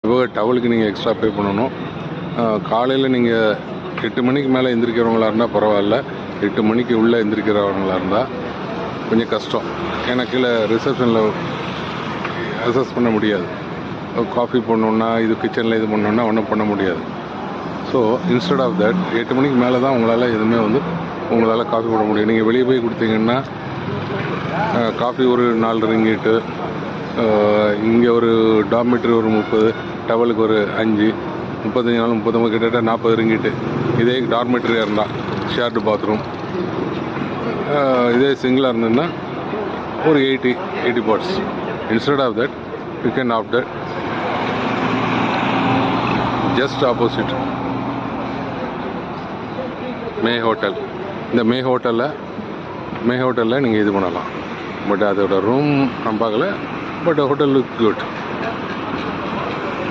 இப்போ டவலுக்கு நீங்கள் extra pay பண்ணணும். காலையில் நீங்கள் 8 மணிக்கு மேலே எந்திரிக்கிறவங்களா இருந்தால் பரவாயில்ல. 8 மணிக்கு உள்ளே எந்திரிக்கிறவங்களா இருந்தால் கொஞ்சம் கஷ்டம். ஏன்னா கீழே ரிசப்ஷனில் அசஸ் பண்ண முடியாது. காஃபி பண்ணணுன்னா இது கிச்சனில் இது பண்ணணுன்னா ஒன்றும் பண்ண முடியாது. ஸோ இன்ஸ்டெட் ஆஃப் தட் 8 மணிக்கு மேலே தான் உங்களால் எதுவுமே உங்களால் காஃபி போட முடியும். நீங்கள் வெளியே போய் கொடுத்தீங்கன்னா காஃபி ஒரு 4 ரிங்கிட்டு, இங்கே ஒரு டார்மெட்ரி ஒரு 30, டவலுக்கு ஒரு 5, 35 நாள் 39 கிட்டத்தட்ட 40 ரிங்கிட்டு. இதே டார்மெட்ரியாக இருந்தால் ஷேர்டு பாத்ரூம், இதே சிங்கிளாக இருந்ததுன்னா ஒரு 80 பாட்ஸ். Instead of that you can opt just opposite May hotel. இந்த மே ஹோட்டலில் நீங்கள் இது பண்ணலாம். பட் அதோட ரூம் நான் பார்க்கல. But hotel look good.